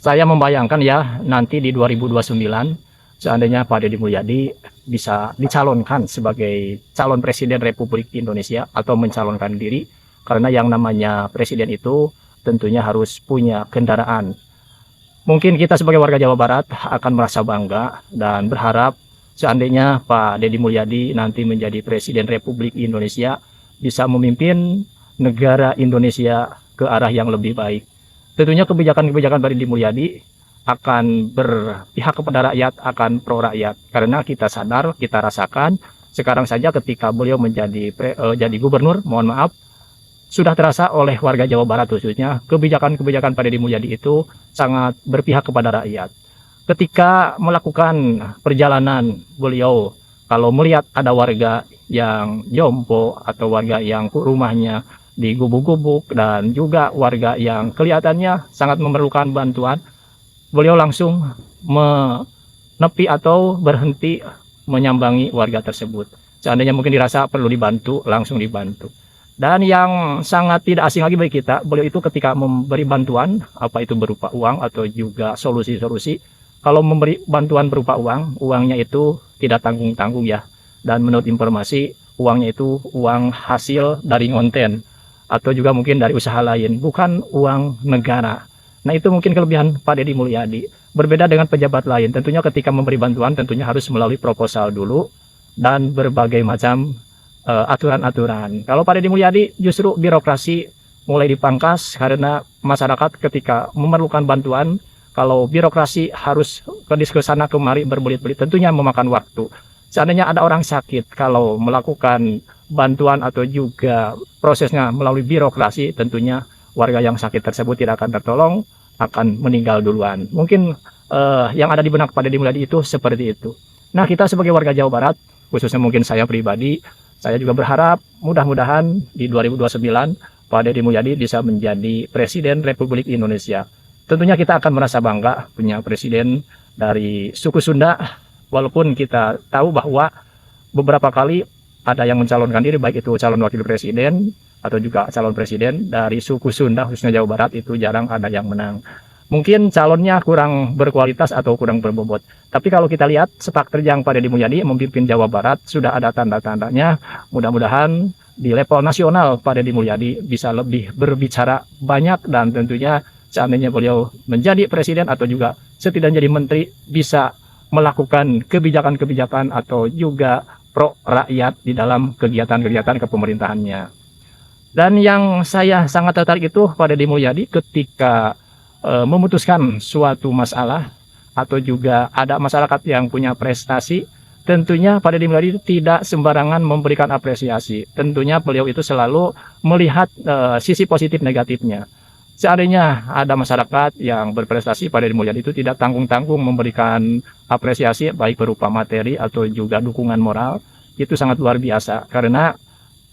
Saya membayangkan ya nanti di 2029 seandainya Pak Deddy Mulyadi bisa dicalonkan sebagai calon presiden Republik Indonesia atau mencalonkan diri, karena yang namanya presiden itu tentunya harus punya kendaraan. Mungkin kita sebagai warga Jawa Barat akan merasa bangga dan berharap seandainya Pak Deddy Mulyadi nanti menjadi presiden Republik Indonesia bisa memimpin negara Indonesia ke arah yang lebih baik. Tentunya kebijakan-kebijakan Pak Deddy Mulyadi akan berpihak kepada rakyat, akan pro rakyat. Karena kita sadar, kita rasakan sekarang saja ketika beliau jadi gubernur, mohon maaf, sudah terasa oleh warga Jawa Barat khususnya kebijakan-kebijakan Pak Deddy Mulyadi itu sangat berpihak kepada rakyat. Ketika melakukan perjalanan beliau, kalau melihat ada warga yang jompo atau warga yang rumahnya digubuk-gubuk dan juga warga yang kelihatannya sangat memerlukan bantuan, beliau langsung menepi atau berhenti menyambangi warga tersebut. Seandainya mungkin dirasa perlu dibantu, langsung dibantu. Dan yang sangat tidak asing lagi bagi kita, beliau itu ketika memberi bantuan, apa itu berupa uang atau juga solusi-solusi, kalau memberi bantuan berupa uang, uangnya itu tidak tanggung-tanggung ya. Dan menurut informasi, uangnya itu uang hasil dari ngonten, atau juga mungkin dari usaha lain, bukan uang negara. Nah itu mungkin kelebihan Pak Deddy Mulyadi. Berbeda dengan pejabat lain, tentunya ketika memberi bantuan tentunya harus melalui proposal dulu, dan berbagai macam aturan-aturan. Kalau Pak Deddy Mulyadi justru birokrasi mulai dipangkas karena masyarakat ketika memerlukan bantuan, kalau birokrasi harus ke sana kemari berbelit-belit tentunya memakan waktu. Seandainya ada orang sakit, kalau melakukan bantuan atau juga prosesnya melalui birokrasi, tentunya warga yang sakit tersebut tidak akan tertolong, akan meninggal duluan. Mungkin yang ada di benak Pak Deddy Mulyadi itu seperti itu. Nah kita sebagai warga Jawa Barat, khususnya mungkin saya pribadi, saya juga berharap mudah-mudahan di 2029 Pak Deddy Mulyadi bisa menjadi Presiden Republik Indonesia. Tentunya kita akan merasa bangga punya presiden dari suku Sunda, walaupun kita tahu bahwa beberapa kali ada yang mencalonkan diri, baik itu calon wakil presiden atau juga calon presiden dari suku Sunda, khususnya Jawa Barat, itu jarang ada yang menang. Mungkin calonnya kurang berkualitas atau kurang berbobot. Tapi kalau kita lihat sepak terjang Pak Deddy Mulyadi memimpin Jawa Barat, sudah ada tanda-tandanya. Mudah-mudahan di level nasional Pak Deddy Mulyadi bisa lebih berbicara banyak, dan tentunya seandainya beliau menjadi presiden atau juga setidaknya jadi menteri, bisa melakukan kebijakan-kebijakan atau juga pro rakyat di dalam kegiatan-kegiatan kepemerintahannya. Dan yang saya sangat tertarik itu Pak Deddy Mulyadi ketika memutuskan suatu masalah atau juga ada masyarakat yang punya prestasi, tentunya Pak Deddy Mulyadi tidak sembarangan memberikan apresiasi. Tentunya beliau itu selalu melihat sisi positif negatifnya. Seandainya ada masyarakat yang berprestasi, Pak Deddy Mulyadi itu tidak tanggung-tanggung memberikan apresiasi baik berupa materi atau juga dukungan moral. Itu sangat luar biasa, karena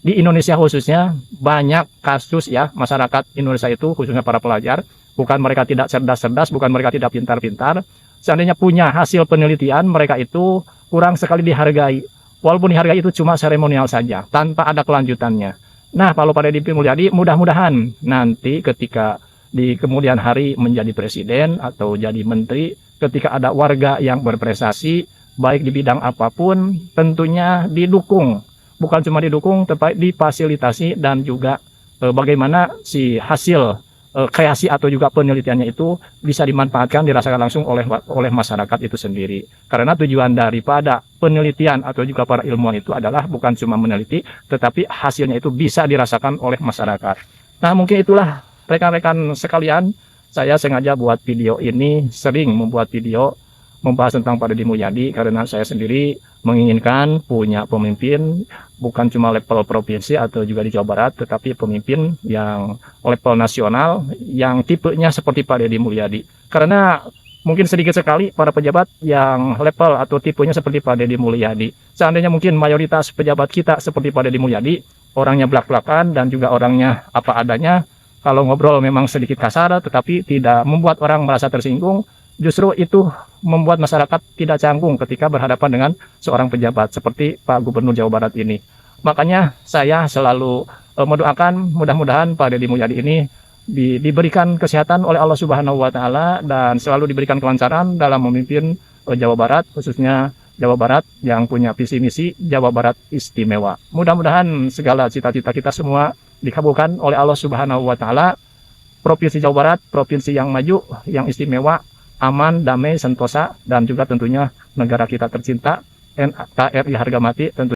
di Indonesia khususnya banyak kasus ya, masyarakat Indonesia itu khususnya para pelajar, bukan mereka tidak cerdas-cerdas, bukan mereka tidak pintar-pintar. Seandainya punya hasil penelitian, mereka itu kurang sekali dihargai. Walaupun dihargai itu cuma seremonial saja, tanpa ada kelanjutannya. Nah, kalau Pak Deddy Mulyadi mudah-mudahan nanti ketika di kemudian hari menjadi presiden atau jadi menteri, ketika ada warga yang berprestasi, baik di bidang apapun, tentunya didukung. Bukan cuma didukung, tetapi difasilitasi, dan juga bagaimana si hasil kreasi atau juga penelitiannya itu bisa dimanfaatkan, dirasakan langsung oleh masyarakat itu sendiri. Karena tujuan daripada penelitian atau juga para ilmuwan itu adalah bukan cuma meneliti, tetapi hasilnya itu bisa dirasakan oleh masyarakat. Nah mungkin itulah rekan-rekan sekalian, saya sengaja buat video ini, sering membuat video membahas tentang Pak Deddy Mulyadi, karena saya sendiri menginginkan punya pemimpin bukan cuma level provinsi atau juga di Jawa Barat, tetapi pemimpin yang level nasional yang tipenya seperti Pak Deddy Mulyadi. Karena mungkin sedikit sekali para pejabat yang level atau tipenya seperti Pak Deddy Mulyadi. Seandainya mungkin mayoritas pejabat kita seperti Pak Deddy Mulyadi, orangnya belak-belakan dan juga orangnya apa adanya, kalau ngobrol memang sedikit kasar tetapi tidak membuat orang merasa tersinggung, justru itu membuat masyarakat tidak canggung ketika berhadapan dengan seorang pejabat seperti Pak Gubernur Jawa Barat ini. Makanya saya selalu mendoakan mudah-mudahan Pak Deddy Mulyadi ini diberikan kesehatan oleh Allah Subhanahu wa taala dan selalu diberikan kelancaran dalam memimpin Jawa Barat, khususnya Jawa Barat yang punya visi misi Jawa Barat istimewa. Mudah-mudahan segala cita-cita kita semua dikabulkan oleh Allah Subhanahu wa taala. Provinsi Jawa Barat, provinsi yang maju, yang istimewa, aman, damai, sentosa, dan juga tentunya negara kita tercinta NKRI harga mati tentu